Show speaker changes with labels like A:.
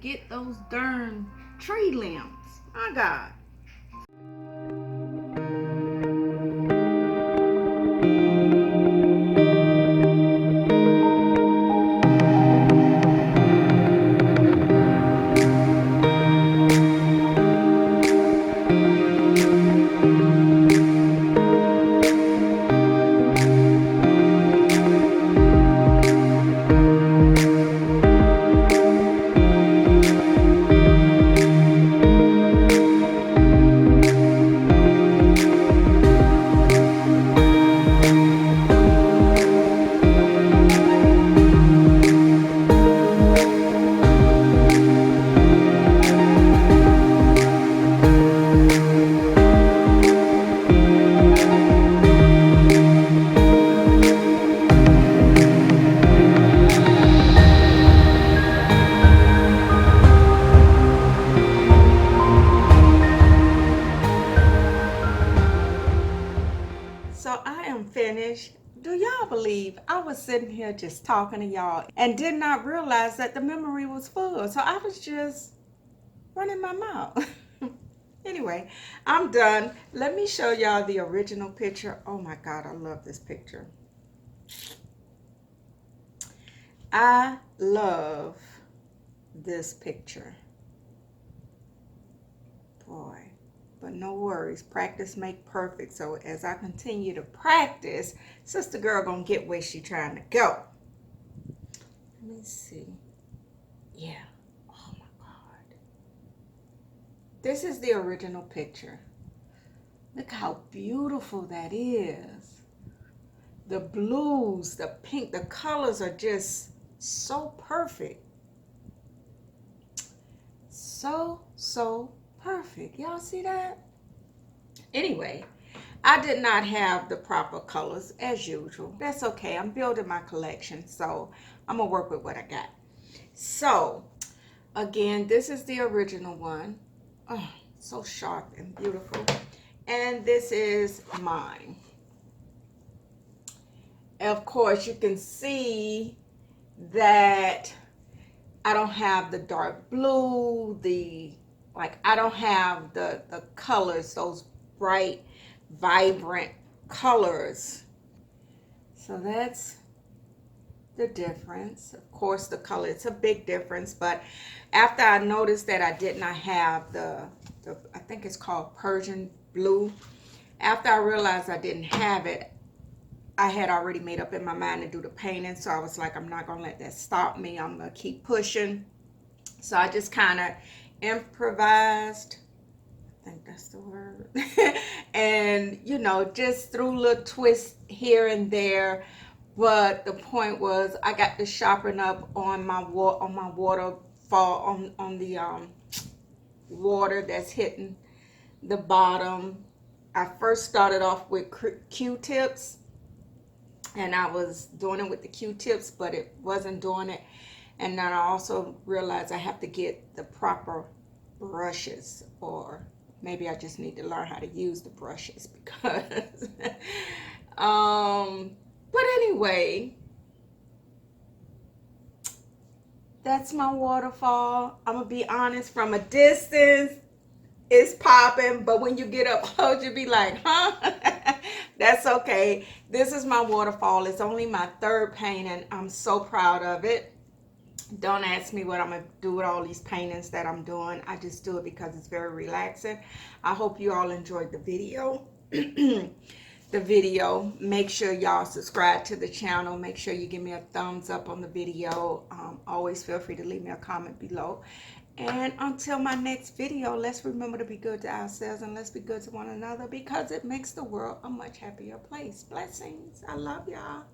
A: Get those darn tree limbs. My God. So I am finished. Do y'all believe I was sitting here just talking to y'all and did not realize that the memory was full? So I was just running my mouth. Anyway, I'm done. Let me show y'all the original picture. Oh my God, I love this picture. I love this picture. Boy. But no worries, practice make perfect. So as I continue to practice, sister girl gonna get where she trying to go. Let me see. Yeah. Oh my God. This is the original picture. Look how beautiful that is. The blues, the pink, the colors are just so perfect. so perfect. Y'all see that? Anyway, I did not have the proper colors as usual. That's okay. I'm building my collection, so I'm gonna work with what I got. So again, this is the original one. Oh, so sharp and beautiful. And this is mine. Of course, you can see that I don't have the dark blue, I don't have the colors, those bright, vibrant colors. So that's the difference. Of course, the color, it's a big difference, but after I noticed that I did not have the I think it's called Persian blue, after I realized I didn't have it, I had already made up in my mind to do the painting, so I was like, I'm not gonna let that stop me. I'm gonna keep pushing. So I just kind of improvised, I think that's the word, and you know, just threw little twists here and there. But the point was, I got to sharpen up on my waterfall, on the water that's hitting the bottom. I first started off with Q-tips, and I was doing it with the Q-tips, but it wasn't doing it. And then I also realized I have to get the proper brushes, or maybe I just need to learn how to use the brushes because but anyway, that's my waterfall. I'm gonna be honest, from a distance it's popping, but when you get up close, you be like, huh? That's okay. This is my waterfall. It's only my third painting. I'm so proud of it. Don't ask me what I'm gonna do with all these paintings that I'm doing. I just do it because it's very relaxing. I hope you all enjoyed the video. Make sure y'all subscribe to the channel. Make sure you give me a thumbs up on the video. Always feel free to leave me a comment below. And until my next video, let's remember to be good to ourselves, and let's be good to one another, because it makes the world a much happier place. Blessings. I love y'all.